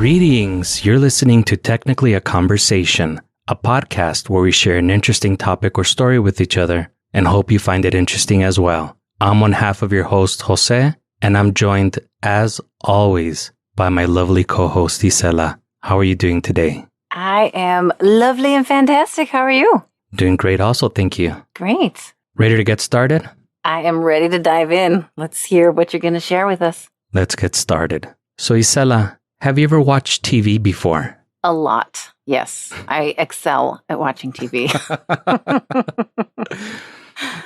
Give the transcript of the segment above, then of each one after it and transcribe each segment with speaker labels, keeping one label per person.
Speaker 1: Greetings. You're listening to Technically a Conversation, a podcast where we share an interesting topic or story with each other and hope you find it interesting as well. I'm one half of your host, Jose, and I'm joined, as always, by my lovely co-host, Isela. How are you doing today?
Speaker 2: I am lovely and fantastic. How are you?
Speaker 1: Doing great also, thank you.
Speaker 2: Great.
Speaker 1: Ready to get started?
Speaker 2: I am ready to dive in. Let's hear what you're going to share with us.
Speaker 1: Let's get started. So, Isela, have you ever watched TV before?
Speaker 2: A lot. Yes. I excel at watching TV.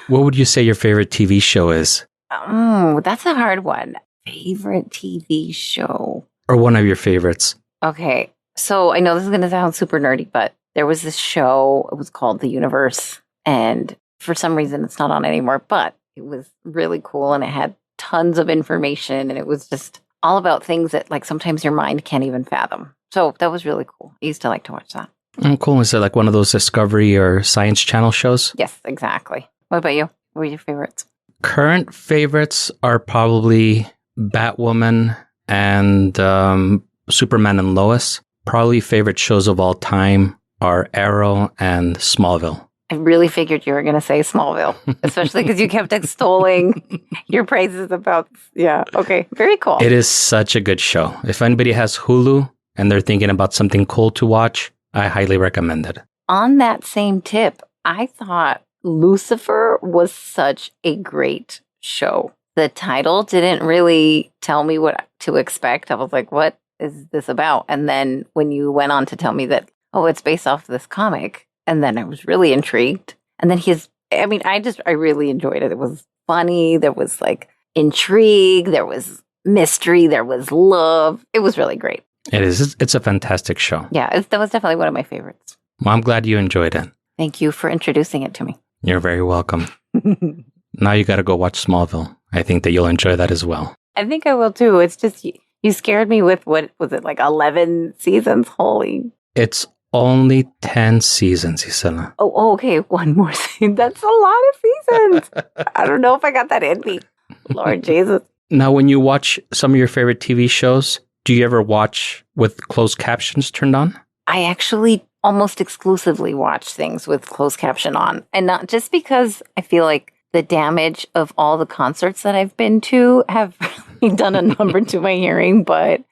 Speaker 1: What would you say your favorite TV show is?
Speaker 2: Oh, that's a hard one. Favorite TV show?
Speaker 1: Or one of your favorites?
Speaker 2: Okay. So I know this is going to sound super nerdy, but there was this show. It was called The Universe. And for some reason, it's not on anymore, but it was really cool. And it had tons of information. And it was just all about things that like sometimes your mind can't even fathom. So that was really cool. I used to like to watch that.
Speaker 1: Oh, cool. Is it like one of those Discovery or Science Channel shows?
Speaker 2: Yes, exactly. What about you? What were your favorites?
Speaker 1: Current favorites are probably Batwoman and Superman and Lois. Probably favorite shows of all time are Arrow and Smallville.
Speaker 2: I really figured you were going to say Smallville, especially because you kept extolling your praises about, yeah. Okay, very cool.
Speaker 1: It is such a good show. If anybody has Hulu and they're thinking about something cool to watch, I highly recommend it.
Speaker 2: On that same tip, I thought Lucifer was such a great show. The title didn't really tell me what to expect. I was like, what is this about? And then when you went on to tell me that, oh, it's based off this comic, and then I was really intrigued. And then I really enjoyed it. It was funny. There was like intrigue. There was mystery. There was love. It was really great.
Speaker 1: It is. It's a fantastic show.
Speaker 2: Yeah, that was definitely one of my favorites.
Speaker 1: Well, I'm glad you enjoyed it.
Speaker 2: Thank you for introducing it to me.
Speaker 1: You're very welcome. Now you got to go watch Smallville. I think that you'll enjoy that as well.
Speaker 2: I think I will too. It's just, you scared me with, what was it, like 11 seasons? Holy.
Speaker 1: It's only 10 seasons, Isela.
Speaker 2: Oh, okay. One more season. That's a lot of seasons. I don't know if I got that in me. Lord Jesus.
Speaker 1: Now, when you watch some of your favorite TV shows, do you ever watch with closed captions turned on?
Speaker 2: I actually almost exclusively watch things with closed caption on. And not just because I feel like the damage of all the concerts that I've been to have really done a number to my hearing, but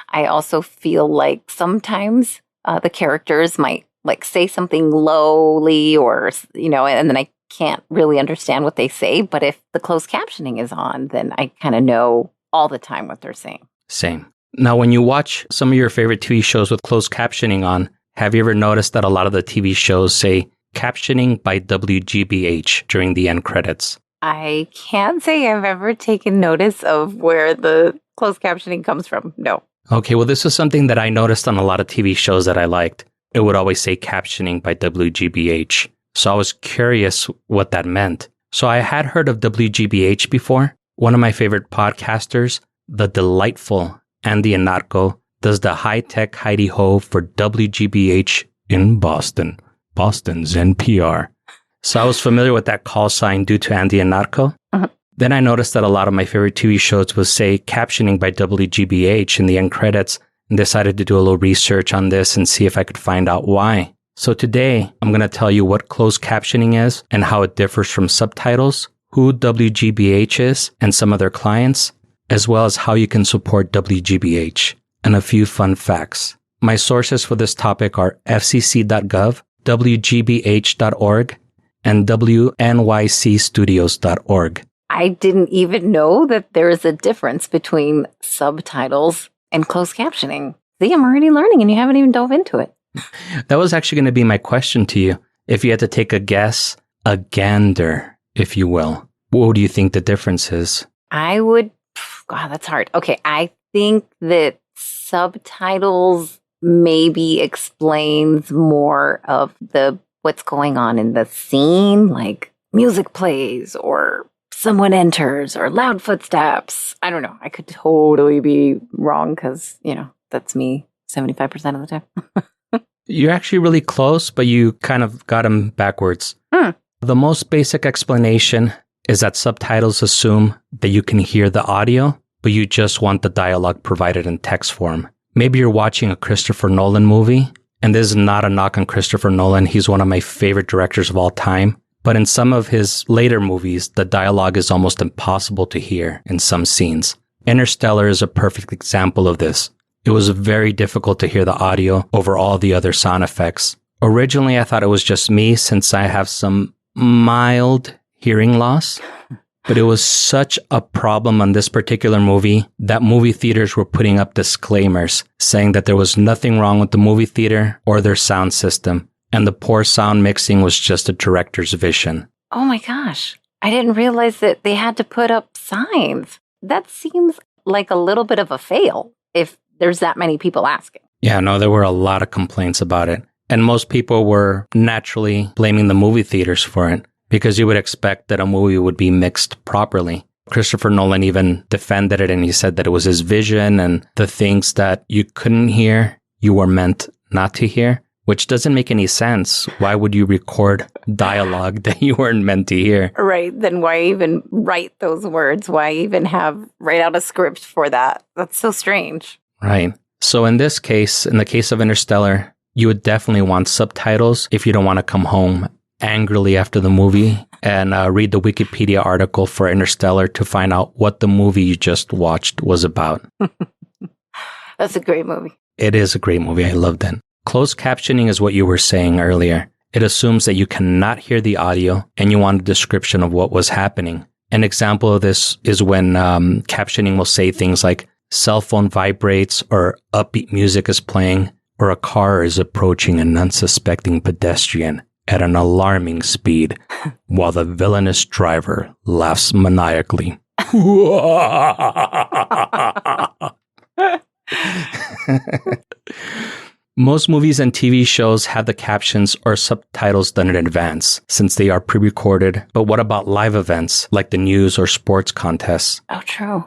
Speaker 2: I also feel like sometimes the characters might like say something lowly or, and then I can't really understand what they say. But if the closed captioning is on, then I kind of know all the time what they're saying.
Speaker 1: Same. Now, when you watch some of your favorite TV shows with closed captioning on, have you ever noticed that a lot of the TV shows say Captioning by WGBH during the end credits?
Speaker 2: I can't say I've ever taken notice of where the closed captioning comes from. No.
Speaker 1: Okay, well, this is something that I noticed on a lot of TV shows that I liked. It would always say Captioning by WGBH. So I was curious what that meant. So I had heard of WGBH before. One of my favorite podcasters, the delightful Andy Anarco, does the high-tech hidey-ho for WGBH in Boston. Boston's NPR. So I was familiar with that call sign due to Andy Anarco. Uh-huh. Then I noticed that a lot of my favorite TV shows would say Captioning by WGBH in the end credits, and decided to do a little research on this and see if I could find out why. So today, I'm going to tell you what closed captioning is and how it differs from subtitles, who WGBH is and some of their clients, as well as how you can support WGBH, and a few fun facts. My sources for this topic are fcc.gov, wgbh.org, and wnycstudios.org.
Speaker 2: I didn't even know that there is a difference between subtitles and closed captioning. See, I'm already learning and you haven't even dove into it.
Speaker 1: That was actually going to be my question to you. If you had to take a guess, a gander, if you will, what do you think the difference is?
Speaker 2: God, that's hard. Okay, I think that subtitles maybe explains more of what's going on in the scene, like music plays or someone enters or loud footsteps. I don't know. I could totally be wrong because, that's me 75% of the time.
Speaker 1: You're actually really close, but you kind of got them backwards. The most basic explanation is that subtitles assume that you can hear the audio, but you just want the dialogue provided in text form. maybe you're watching a Christopher Nolan movie, and this is not a knock on Christopher Nolan. He's one of my favorite directors of all time. But in some of his later movies, the dialogue is almost impossible to hear in some scenes. Interstellar is a perfect example of this. It was very difficult to hear the audio over all the other sound effects. Originally, I thought it was just me since I have some mild hearing loss. But it was such a problem on this particular movie that movie theaters were putting up disclaimers saying that there was nothing wrong with the movie theater or their sound system. And the poor sound mixing was just a director's vision.
Speaker 2: Oh my gosh. I didn't realize that they had to put up signs. That seems like a little bit of a fail if there's that many people asking.
Speaker 1: Yeah, no, there were a lot of complaints about it. And most people were naturally blaming the movie theaters for it because you would expect that a movie would be mixed properly. Christopher Nolan even defended it and he said that it was his vision and the things that you couldn't hear, you were meant not to hear. Which doesn't make any sense. Why would you record dialogue that you weren't meant to hear?
Speaker 2: Right. Then why even write those words? Why even write out a script for that? That's so strange.
Speaker 1: Right. So in this case, in the case of Interstellar, you would definitely want subtitles if you don't want to come home angrily after the movie and read the Wikipedia article for Interstellar to find out what the movie you just watched was about.
Speaker 2: That's a great movie.
Speaker 1: It is a great movie. I loved it. Closed captioning is what you were saying earlier. It assumes that you cannot hear the audio and you want a description of what was happening. An example of this is when captioning will say things like cell phone vibrates or upbeat music is playing or a car is approaching an unsuspecting pedestrian at an alarming speed while the villainous driver laughs maniacally. Most movies and TV shows have the captions or subtitles done in advance since they are pre-recorded. But what about live events like the news or sports contests?
Speaker 2: Oh, true.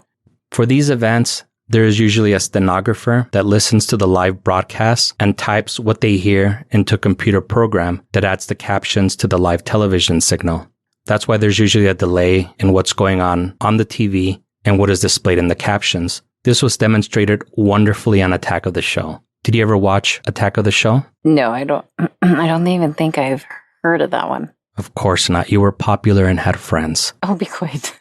Speaker 1: For these events, there is usually a stenographer that listens to the live broadcast and types what they hear into a computer program that adds the captions to the live television signal. That's why there's usually a delay in what's going on the TV and what is displayed in the captions. This was demonstrated wonderfully on Attack of the Show. Did you ever watch Attack of the Show?
Speaker 2: No, I don't. I don't even think I've heard of that one.
Speaker 1: Of course not. You were popular and had friends.
Speaker 2: Oh, be quiet.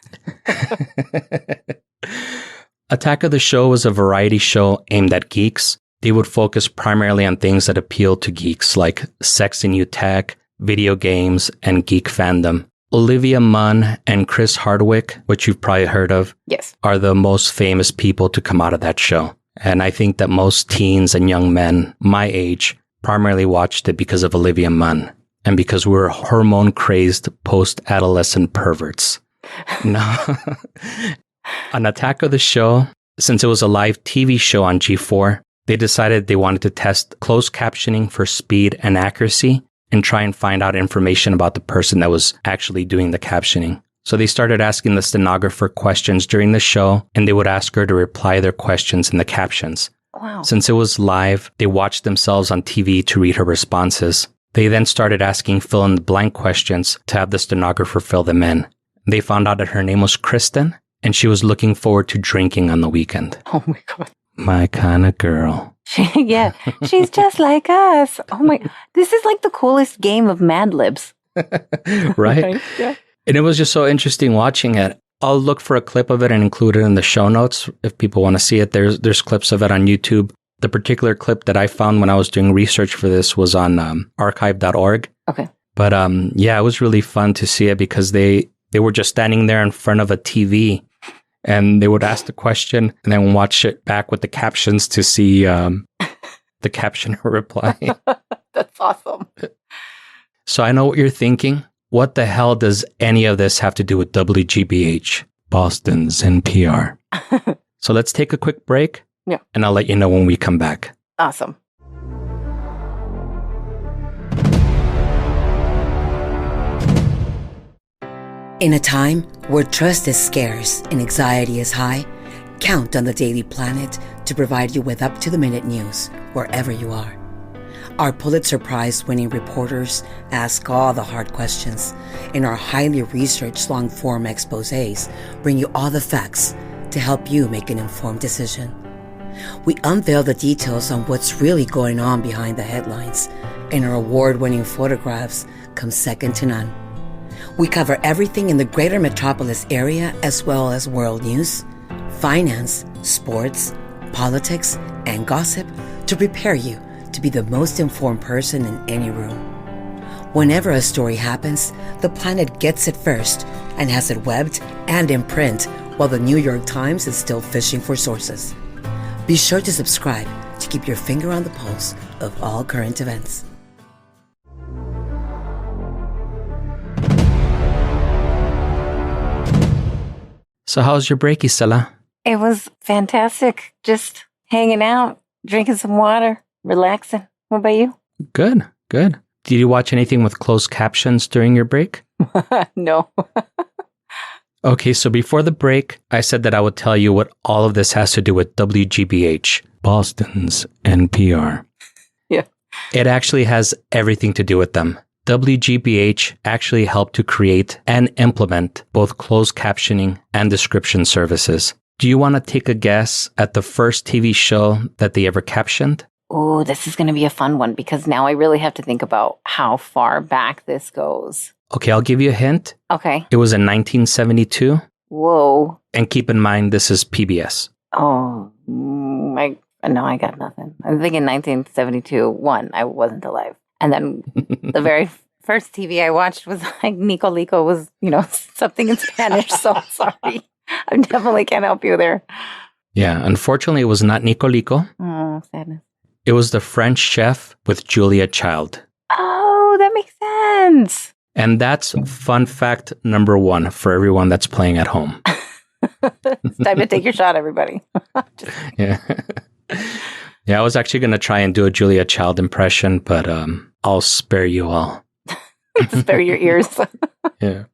Speaker 1: Attack of the Show was a variety show aimed at geeks. They would focus primarily on things that appeal to geeks like sex and new tech, video games, and geek fandom. Olivia Munn and Chris Hardwick, which you've probably heard of,
Speaker 2: yes,
Speaker 1: are the most famous people to come out of that show. And I think that most teens and young men my age primarily watched it because of Olivia Munn and because we were hormone-crazed post-adolescent perverts. No. On Attack of the Show, since it was a live TV show on G4, they decided they wanted to test closed captioning for speed and accuracy and try and find out information about the person that was actually doing the captioning. So they started asking the stenographer questions during the show, and they would ask her to reply their questions in the captions.
Speaker 2: Wow.
Speaker 1: Since it was live, they watched themselves on TV to read her responses. They then started asking fill-in-the-blank questions to have the stenographer fill them in. They found out that her name was Kristen, and she was looking forward to drinking on the weekend.
Speaker 2: Oh my God.
Speaker 1: My kind of girl.
Speaker 2: Yeah, she's just like us. Oh my, this is like the coolest game of Mad Libs.
Speaker 1: Right?
Speaker 2: Yeah.
Speaker 1: And it was just so interesting watching it. I'll look for a clip of it and include it in the show notes if people want to see it. There's clips of it on YouTube. The particular clip that I found when I was doing research for this was on archive.org.
Speaker 2: Okay.
Speaker 1: But yeah, it was really fun to see it because they were just standing there in front of a TV and they would ask the question and then watch it back with the captions to see the captioner reply.
Speaker 2: That's awesome.
Speaker 1: So I know what you're thinking. What the hell does any of this have to do with WGBH, Boston's NPR? So let's take a quick break.
Speaker 2: Yeah.
Speaker 1: And I'll let you know when we come back.
Speaker 2: Awesome.
Speaker 3: In a time where trust is scarce and anxiety is high, count on the Daily Planet to provide you with up-to-the-minute news wherever you are. Our Pulitzer Prize-winning reporters ask all the hard questions, and our highly researched long-form exposés bring you all the facts to help you make an informed decision. We unveil the details on what's really going on behind the headlines, and our award-winning photographs come second to none. We cover everything in the greater metropolis area as well as world news, finance, sports, politics, and gossip to prepare you to be the most informed person in any room. Whenever a story happens, the Planet gets it first and has it webbed and in print while the New York Times is still fishing for sources. Be sure to subscribe to keep your finger on the pulse of all current events.
Speaker 1: So how's your break, Isela?
Speaker 2: It was fantastic. Just hanging out, drinking some water, relaxing. What about you?
Speaker 1: Good, good. Did you watch anything with closed captions during your break?
Speaker 2: No.
Speaker 1: Okay, so before the break, I said that I would tell you what all of this has to do with WGBH, Boston's NPR.
Speaker 2: Yeah.
Speaker 1: It actually has everything to do with them. WGBH actually helped to create and implement both closed captioning and description services. Do you want to take a guess at the first TV show that they ever captioned?
Speaker 2: Oh, this is going to be a fun one because now I really have to think about how far back this goes.
Speaker 1: Okay, I'll give you a hint.
Speaker 2: Okay.
Speaker 1: It was in 1972.
Speaker 2: Whoa.
Speaker 1: And keep in mind, this is PBS.
Speaker 2: Oh, I got nothing. I'm thinking 1972. I wasn't alive. And then the very first TV I watched was like Nico Lico was, something in Spanish. So sorry. I definitely can't help you there.
Speaker 1: Yeah, unfortunately, it was not Nico Lico.
Speaker 2: Oh, sadness.
Speaker 1: It was The French Chef with Julia Child.
Speaker 2: Oh, that makes sense.
Speaker 1: And that's fun fact number 1 for everyone that's playing at home.
Speaker 2: It's time to take your shot, everybody.
Speaker 1: Yeah. Yeah, I was actually going to try and do a Julia Child impression, but I'll spare you all.
Speaker 2: Spare your ears.
Speaker 1: Yeah.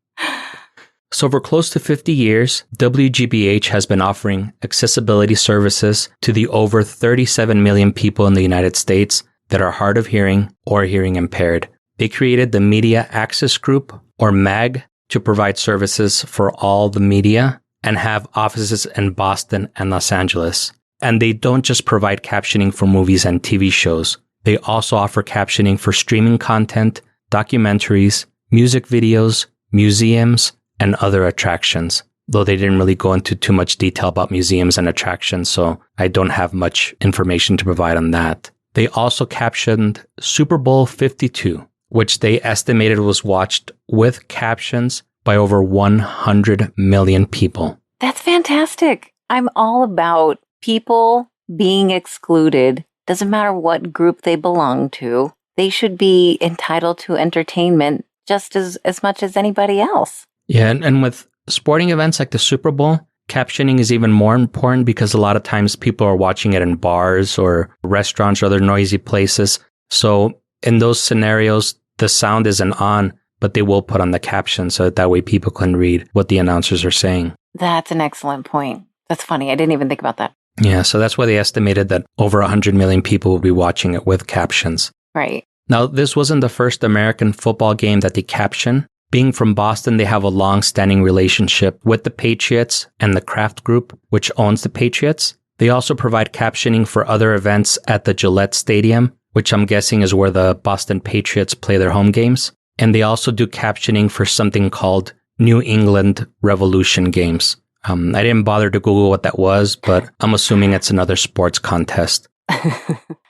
Speaker 1: So for close to 50 years, WGBH has been offering accessibility services to the over 37 million people in the United States that are hard of hearing or hearing impaired. They created the Media Access Group, or MAG, to provide services for all the media and have offices in Boston and Los Angeles. And they don't just provide captioning for movies and TV shows. They also offer captioning for streaming content, documentaries, music videos, museums, and other attractions. Though they didn't really go into too much detail about museums and attractions, so I don't have much information to provide on that. They also captioned Super Bowl 52, which they estimated was watched with captions by over 100 million people.
Speaker 2: That's fantastic. I'm all about people being excluded. Doesn't matter what group they belong to. They should be entitled to entertainment just as much as anybody else.
Speaker 1: Yeah, and with sporting events like the Super Bowl, captioning is even more important because a lot of times people are watching it in bars or restaurants or other noisy places. So in those scenarios, the sound isn't on, but they will put on the caption so that way people can read what the announcers are saying.
Speaker 2: That's an excellent point. That's funny. I didn't even think about that.
Speaker 1: Yeah, so that's why they estimated that over 100 million people will be watching it with captions.
Speaker 2: Right.
Speaker 1: Now, this wasn't the first American football game that they captioned. Being from Boston, they have a long-standing relationship with the Patriots and the Kraft Group, which owns the Patriots. They also provide captioning for other events at the Gillette Stadium, which I'm guessing is where the Boston Patriots play their home games. And they also do captioning for something called New England Revolution games. I didn't bother to Google what that was, but I'm assuming it's another sports contest.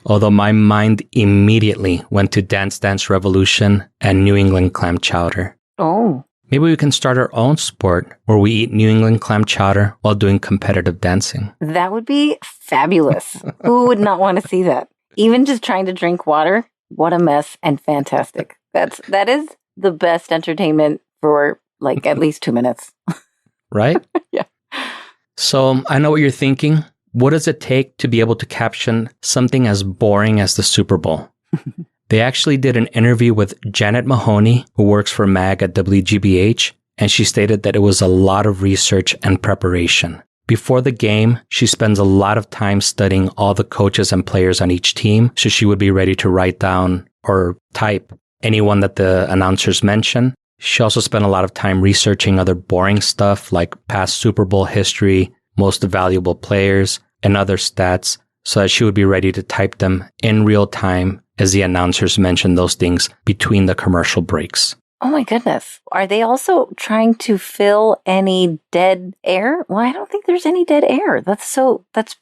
Speaker 1: Although my mind immediately went to Dance Dance Revolution and New England Clam Chowder.
Speaker 2: Oh.
Speaker 1: Maybe we can start our own sport where we eat New England clam chowder while doing competitive dancing.
Speaker 2: That would be fabulous. Who would not want to see that? Even just trying to drink water, what a mess and fantastic. That is the best entertainment for like at least 2 minutes.
Speaker 1: Right?
Speaker 2: Yeah.
Speaker 1: So I know what you're thinking. What does it take to be able to caption something as boring as the Super Bowl? They actually did an interview with Janet Mahoney, who works for MAG at WGBH, and she stated that it was a lot of research and preparation. Before the game, she spends a lot of time studying all the coaches and players on each team, so she would be ready to write down or type anyone that the announcers mention. She also spent a lot of time researching other boring stuff like past Super Bowl history, most valuable players, and other stats so that she would be ready to type them in real time as the announcers mentioned those things between the commercial breaks.
Speaker 2: Oh my goodness. Are they also trying to fill any dead air? Well, I don't think there's any dead air. That's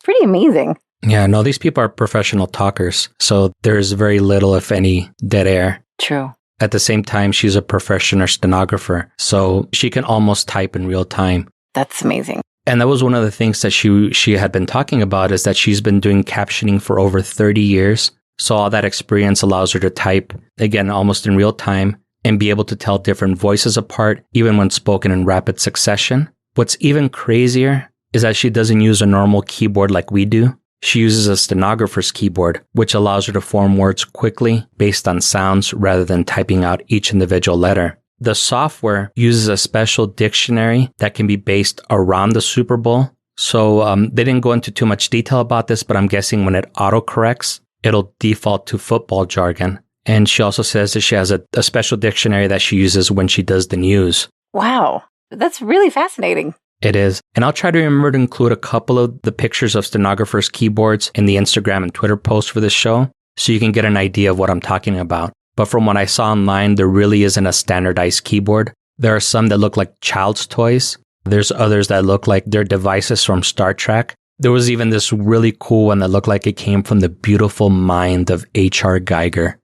Speaker 2: pretty amazing.
Speaker 1: Yeah, no, these people are professional talkers, so there's very little, if any, dead air.
Speaker 2: True.
Speaker 1: At the same time, she's a professional stenographer, so she can almost type in real time.
Speaker 2: That's amazing.
Speaker 1: And that was one of the things that she had been talking about, is that she's been doing captioning for over 30 years. So all that experience allows her to type, again, almost in real time and be able to tell different voices apart, even when spoken in rapid succession. What's even crazier is that she doesn't use a normal keyboard like we do. She uses a stenographer's keyboard, which allows her to form words quickly based on sounds rather than typing out each individual letter. The software uses a special dictionary that can be based around the Super Bowl. So they didn't go into too much detail about this, but I'm guessing when it autocorrects, it'll default to football jargon. And she also says that she has a special dictionary that she uses when she does the news.
Speaker 2: Wow. That's really fascinating.
Speaker 1: It is. And I'll try to remember to include a couple of the pictures of stenographers' keyboards in the Instagram and Twitter posts for this show, so you can get an idea of what I'm talking about. But from what I saw online, there really isn't a standardized keyboard. There are some that look like child's toys. There's others that look like they're devices from Star Trek. There was even this really cool one that looked like it came from the beautiful mind of H.R. Geiger.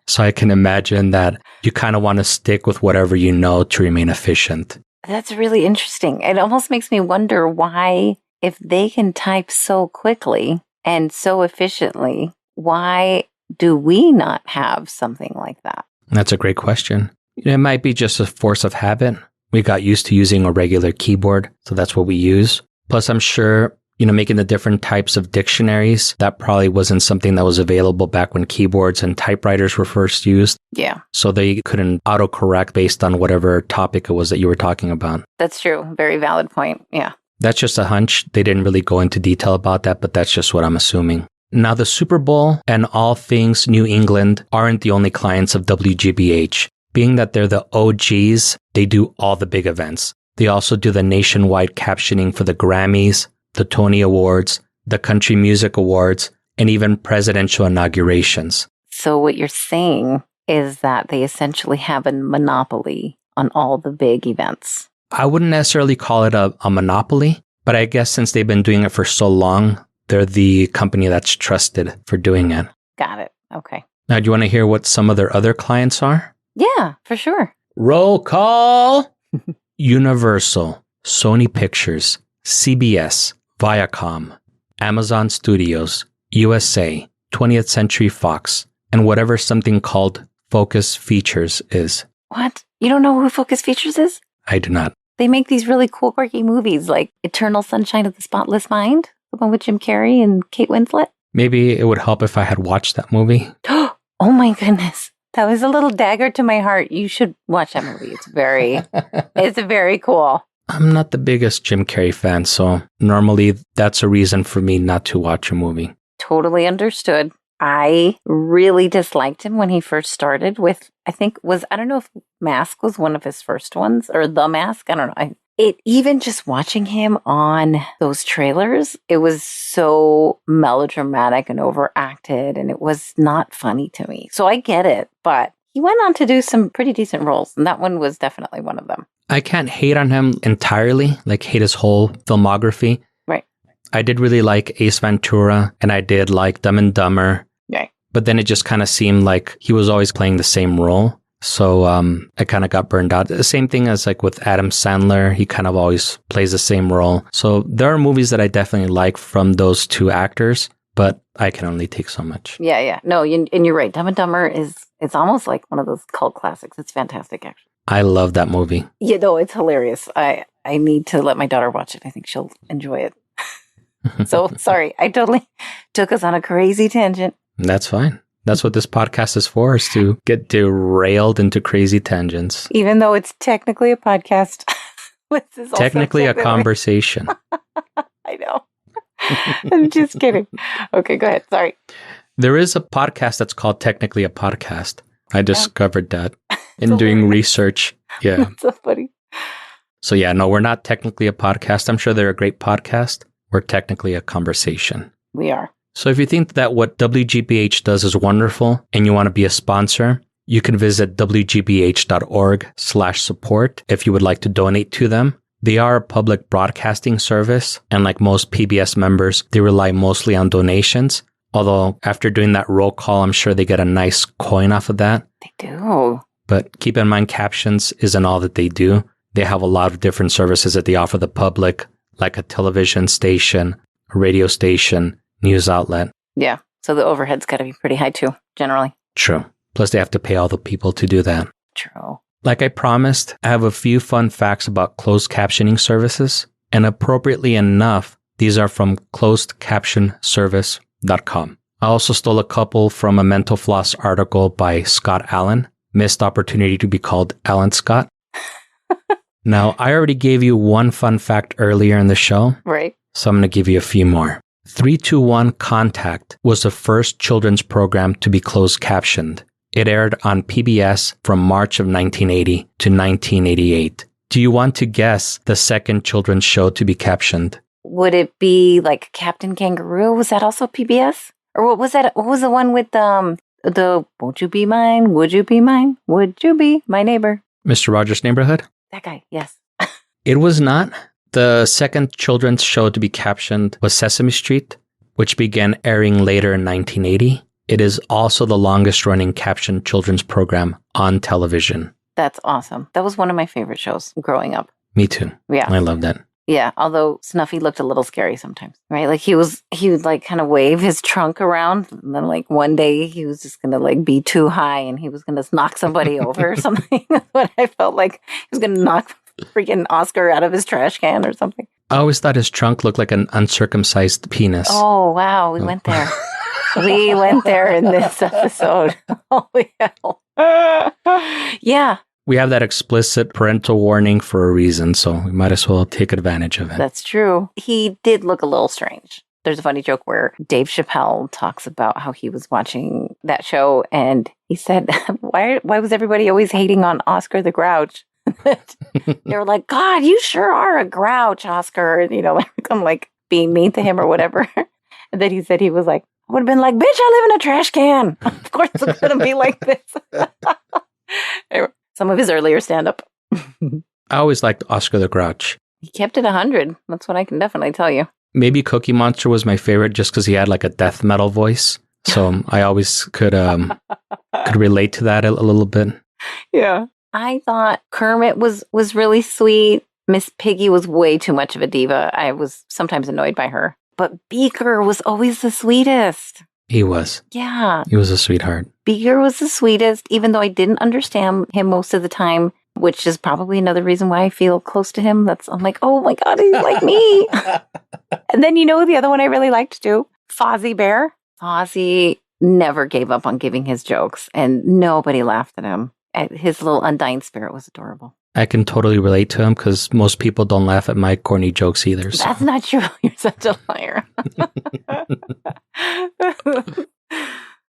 Speaker 1: So I can imagine that you kind of want to stick with whatever you know to remain efficient.
Speaker 2: That's really interesting. It almost makes me wonder why, if they can type so quickly and so efficiently, why do we not have something like that?
Speaker 1: That's a great question. It might be just a force of habit. We got used to using a regular keyboard, so that's what we use. Plus, I'm sure, making the different types of dictionaries, that probably wasn't something that was available back when keyboards and typewriters were first used.
Speaker 2: Yeah.
Speaker 1: So they couldn't autocorrect based on whatever topic it was that you were talking about.
Speaker 2: That's true. Very valid point. Yeah.
Speaker 1: That's just a hunch. They didn't really go into detail about that, but that's just what I'm assuming. Now, the Super Bowl and all things New England aren't the only clients of WGBH. Being that they're the OGs, they do all the big events. They also do the nationwide captioning for the Grammys, the Tony Awards, the Country Music Awards, and even presidential inaugurations.
Speaker 2: So what you're saying is that they essentially have a monopoly on all the big events.
Speaker 1: I wouldn't necessarily call it a monopoly, but I guess since they've been doing it for so long, they're the company that's trusted for doing it.
Speaker 2: Got it. Okay.
Speaker 1: Now, do you want to hear what some of their other clients are?
Speaker 2: Yeah, for sure.
Speaker 1: Roll call! Universal, Sony Pictures, CBS, Viacom, Amazon Studios, USA, 20th Century Fox, and whatever something called Focus Features is.
Speaker 2: What? You don't know who Focus Features is?
Speaker 1: I do not.
Speaker 2: They make these really cool, quirky movies like Eternal Sunshine of the Spotless Mind, the one with Jim Carrey and Kate Winslet.
Speaker 1: Maybe it would help if I had watched that movie.
Speaker 2: Oh my goodness. That was a little dagger to my heart. You should watch that movie. It's very cool.
Speaker 1: I'm not the biggest Jim Carrey fan, so normally that's a reason for me not to watch a movie.
Speaker 2: Totally understood. I really disliked him when he first started with, I don't know if Mask was one of his first ones or The Mask. I don't know. Even just watching him on those trailers, it was so melodramatic and overacted, and it was not funny to me. So I get it, but he went on to do some pretty decent roles, and that one was definitely one of them.
Speaker 1: I can't hate on him entirely, like hate his whole filmography.
Speaker 2: Right.
Speaker 1: I did really like Ace Ventura, and I did like Dumb and Dumber.
Speaker 2: Right.
Speaker 1: But then it just kind of seemed like he was always playing the same role. So I kind of got burned out. The same thing as like with Adam Sandler. He kind of always plays the same role. So there are movies that I definitely like from those two actors, but I can only take so much.
Speaker 2: Yeah. No, and you're right. Dumb and Dumber it's almost like one of those cult classics. It's fantastic, actually.
Speaker 1: I love that movie.
Speaker 2: Yeah, no, it's hilarious. I need to let my daughter watch it. I think she'll enjoy it. So sorry, I totally took us on a crazy tangent.
Speaker 1: That's fine. That's what this podcast is for, is to get derailed into crazy tangents.
Speaker 2: Even though it's technically a podcast.
Speaker 1: Technically a conversation.
Speaker 2: I know. I'm just kidding. Okay, go ahead. Sorry.
Speaker 1: There is a podcast that's called Technically a Podcast. I discovered that in doing research. Yeah.
Speaker 2: That's so funny.
Speaker 1: So yeah, no, we're not technically a podcast. I'm sure they're a great podcast. we're technically a conversation.
Speaker 2: We are.
Speaker 1: So if you think that what WGBH does is wonderful and you want to be a sponsor, you can visit wgbh.org/support if you would like to donate to them. They are a public broadcasting service, and like most PBS members, they rely mostly on donations. Although after doing that roll call, I'm sure they get a nice coin off of that.
Speaker 2: They do.
Speaker 1: But keep in mind, Captions isn't all that they do. They have a lot of different services that they offer the public, like a television station, a radio station, news outlet.
Speaker 2: Yeah. So the overhead's got to be pretty high too, generally.
Speaker 1: True. Plus they have to pay all the people to do that.
Speaker 2: True.
Speaker 1: Like I promised, I have a few fun facts about closed captioning services. And appropriately enough, these are from closedcaptionservice.com. I also stole a couple from a Mental Floss article by Scott Allen. Missed opportunity to be called Alan Scott. Now, I already gave you one fun fact earlier in the show.
Speaker 2: Right.
Speaker 1: So I'm going to give you a few more. 321 Contact was the first children's program to be closed captioned. It aired on PBS from March of 1980 to 1988. Do you want to guess the second children's show to be captioned?
Speaker 2: Would it be like Captain Kangaroo? Was that also PBS? Or what was that? What was the one with the Won't You Be Mine? Would you be mine? Would you be my neighbor?
Speaker 1: Mr. Rogers' Neighborhood?
Speaker 2: That guy, yes.
Speaker 1: It was not. The second children's show to be captioned was Sesame Street, which began airing later in 1980. It is also the longest running captioned children's program on television.
Speaker 2: That's awesome. That was one of my favorite shows growing up.
Speaker 1: Me too.
Speaker 2: Yeah.
Speaker 1: I love that.
Speaker 2: Yeah, although Snuffy looked a little scary sometimes, right? Like he would like kind of wave his trunk around, and then like one day he was just gonna like be too high and he was gonna knock somebody over or something. But I felt like he was gonna knock freaking Oscar out of his trash can or something.
Speaker 1: I always thought his trunk looked like an uncircumcised penis.
Speaker 2: Oh, wow. We went there. We went there in this episode. Holy hell. Yeah.
Speaker 1: We have that explicit parental warning for a reason, so we might as well take advantage of it.
Speaker 2: That's true. He did look a little strange. There's a funny joke where Dave Chappelle talks about how he was watching that show and he said, why was everybody always hating on Oscar the Grouch? They were like, God, you sure are a grouch, Oscar. You know, I'm like being mean to him or whatever. And then he said he was like, I would have been like, bitch, I live in a trash can. Of course it's going to be like this. Anyway, some of his earlier stand-up.
Speaker 1: I always liked Oscar the Grouch.
Speaker 2: He kept it 100. That's what I can definitely tell you.
Speaker 1: Maybe Cookie Monster was my favorite just because he had like a death metal voice. So I always could relate to that a little bit.
Speaker 2: Yeah. I thought Kermit was really sweet. Miss Piggy was way too much of a diva. I was sometimes annoyed by her. But Beaker was always the sweetest.
Speaker 1: He was.
Speaker 2: Yeah.
Speaker 1: He was a sweetheart.
Speaker 2: Beaker was the sweetest, even though I didn't understand him most of the time, which is probably another reason why I feel close to him. I'm like, oh my God, he's like me. And then you know the other one I really liked too? Fozzie Bear. Fozzie never gave up on giving his jokes, and nobody laughed at him. His little undying spirit was adorable.
Speaker 1: I can totally relate to him because most people don't laugh at my corny jokes either. So.
Speaker 2: That's not true. You're such a liar.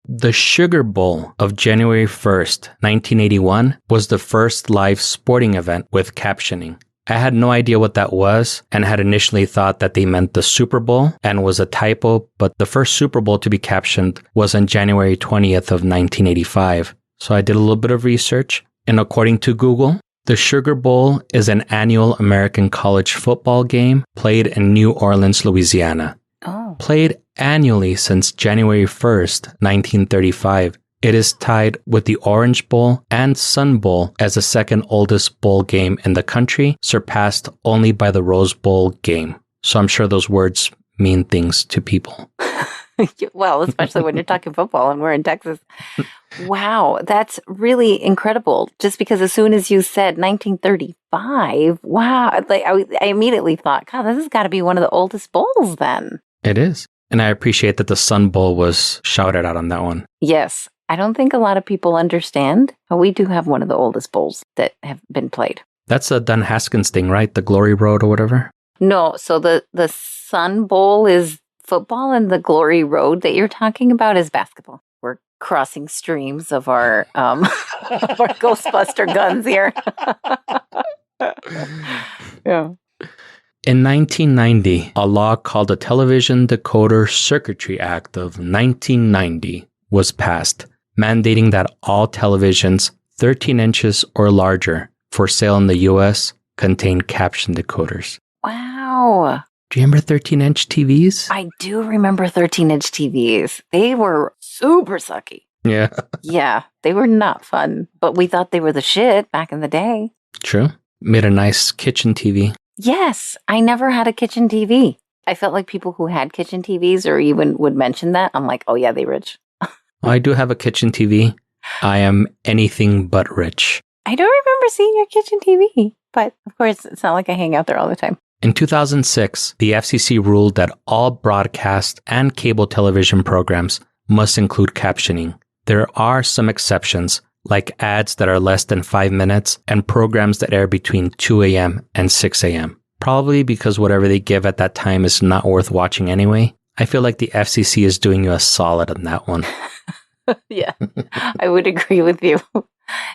Speaker 1: The Sugar Bowl of January 1st, 1981 was the first live sporting event with captioning. I had no idea what that was and had initially thought that they meant the Super Bowl and was a typo, but the first Super Bowl to be captioned was on January 20th of 1985. So I did a little bit of research, and according to Google, the Sugar Bowl is an annual American college football game played in New Orleans, Louisiana.
Speaker 2: Oh.
Speaker 1: Played annually since January 1st, 1935. It is tied with the Orange Bowl and Sun Bowl as the second oldest bowl game in the country, surpassed only by the Rose Bowl game. So I'm sure those words mean things to people.
Speaker 2: Well, especially when you're talking football and we're in Texas. Wow, that's really incredible. Just because as soon as you said 1935, wow, like I immediately thought, God, this has got to be one of the oldest bowls then.
Speaker 1: It is. And I appreciate that the Sun Bowl was shouted out on that one.
Speaker 2: Yes. I don't think a lot of people understand how we do have one of the oldest bowls that have been played.
Speaker 1: That's a Dun Haskins thing, right? The Glory Road or whatever?
Speaker 2: No, so the Sun Bowl is football and the Glory Road that you're talking about is basketball. We're crossing streams of our, of our Ghostbuster guns here. Yeah.
Speaker 1: In 1990, a law called the Television Decoder Circuitry Act of 1990 was passed, mandating that all televisions 13 inches or larger for sale in the U.S. contain caption decoders.
Speaker 2: Wow.
Speaker 1: Do you remember 13-inch TVs?
Speaker 2: I do remember 13-inch TVs. They were super sucky.
Speaker 1: Yeah.
Speaker 2: Yeah, they were not fun, but we thought they were the shit back in the day.
Speaker 1: True. Made a nice kitchen TV.
Speaker 2: Yes, I never had a kitchen TV. I felt like people who had kitchen TVs or even would mention that. I'm like, oh yeah, they rich.
Speaker 1: I do have a kitchen TV. I am anything but rich.
Speaker 2: I don't remember seeing your kitchen TV, but of course, it's not like I hang out there all the time.
Speaker 1: In 2006, the FCC ruled that all broadcast and cable television programs must include captioning. There are some exceptions, like ads that are less than 5 minutes and programs that air between 2 a.m. and 6 a.m. Probably because whatever they give at that time is not worth watching anyway. I feel like the FCC is doing you a solid on that one.
Speaker 2: Yeah, I would agree with you.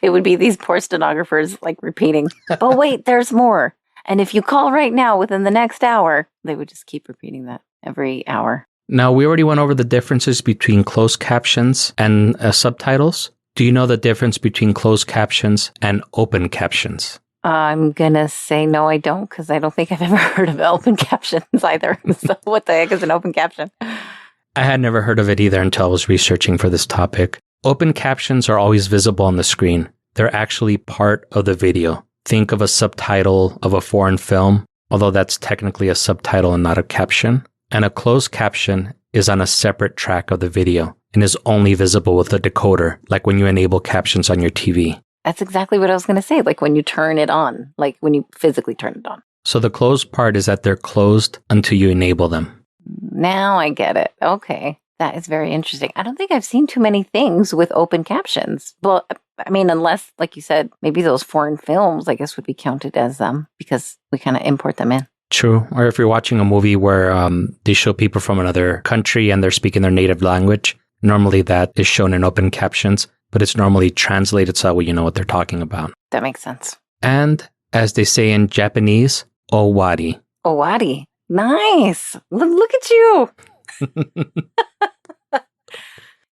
Speaker 2: It would be these poor stenographers like repeating, but wait, there's more. And if you call right now within the next hour, they would just keep repeating that every hour.
Speaker 1: Now, we already went over the differences between closed captions and subtitles. Do you know the difference between closed captions and open captions?
Speaker 2: I'm going to say no, I don't, because I don't think I've ever heard of open captions either. So what the heck is an open caption?
Speaker 1: I had never heard of it either until I was researching for this topic. Open captions are always visible on the screen. They're actually part of the video. Think of a subtitle of a foreign film, although that's technically a subtitle and not a caption. And a closed caption is on a separate track of the video and is only visible with a decoder, like when you enable captions on your TV.
Speaker 2: That's exactly what I was going to say, like when you turn it on, like when you physically turn it on.
Speaker 1: So the closed part is that they're closed until you enable them.
Speaker 2: Now I get it. Okay. That is very interesting. I don't think I've seen too many things with open captions. Well, I mean, unless, like you said, maybe those foreign films, I guess, would be counted as them because we kind of import them in.
Speaker 1: True. Or if you're watching a movie where they show people from another country and they're speaking their native language, normally that is shown in open captions, but it's normally translated so that you know what they're talking about.
Speaker 2: That makes sense.
Speaker 1: And as they say in Japanese, owari.
Speaker 2: Owari. Nice. Look at you.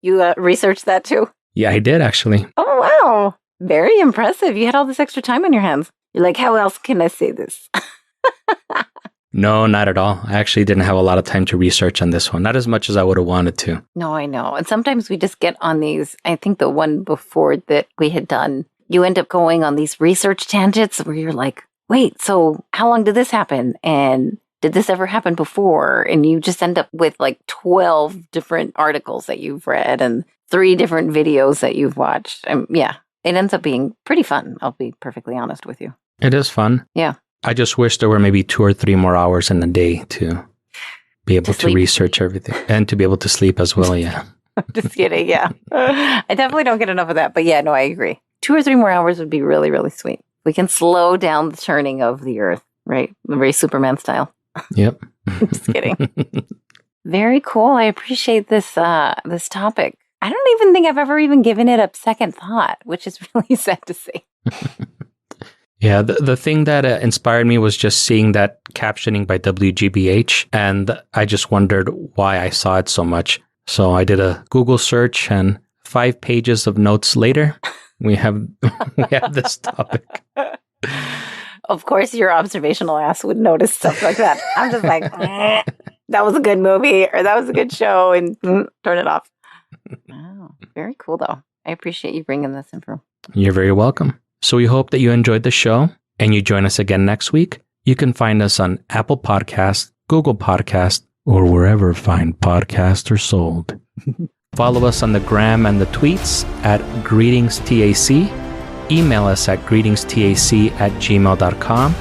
Speaker 2: You researched that too?
Speaker 1: Yeah, I did actually.
Speaker 2: Oh, wow. Very impressive. You had all this extra time on your hands. You're like, how else can I say this?
Speaker 1: No, not at all. I actually didn't have a lot of time to research on this one. Not as much as I would have wanted to.
Speaker 2: No, I know. And sometimes we just get on these, I think the one before that we had done, you end up going on these research tangents where you're like, wait, so how long did this happen? And did this ever happen before? And you just end up with like 12 different articles that you've read and 3 different videos that you've watched. Yeah, it ends up being pretty fun. I'll be perfectly honest with you.
Speaker 1: It is fun.
Speaker 2: Yeah.
Speaker 1: I just wish there were maybe 2 or 3 more hours in the day to be able to research everything and to be able to sleep as well. Yeah.
Speaker 2: Just kidding. Yeah. I definitely don't get enough of that. But yeah, no, I agree. 2 or 3 more hours would be really, really sweet. We can slow down the turning of the earth, right? Very Superman style.
Speaker 1: Yep.
Speaker 2: Just kidding. Very cool. I appreciate this this topic. I don't even think I've ever even given it a second thought, which is really sad to say.
Speaker 1: Yeah, the thing that inspired me was just seeing that captioning by WGBH, and I just wondered why I saw it so much. So I did a Google search, and 5 pages of notes later, we have this topic.
Speaker 2: Of course, your observational ass would notice stuff like that. I'm just like, that was a good movie, or that was a good show, and turn it off. Wow, very cool, though. I appreciate you bringing this info.
Speaker 1: You're very welcome. So we hope that you enjoyed the show, and you join us again next week. You can find us on Apple Podcasts, Google Podcasts, or wherever fine podcasts are sold. Follow us on the gram and the tweets at greetingstac. Email us at greetingstac@gmail.com,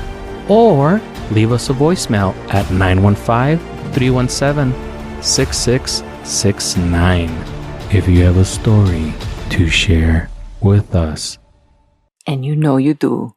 Speaker 1: or leave us a voicemail at 915-317-6669 if you have a story to share with us.
Speaker 2: And you know you do.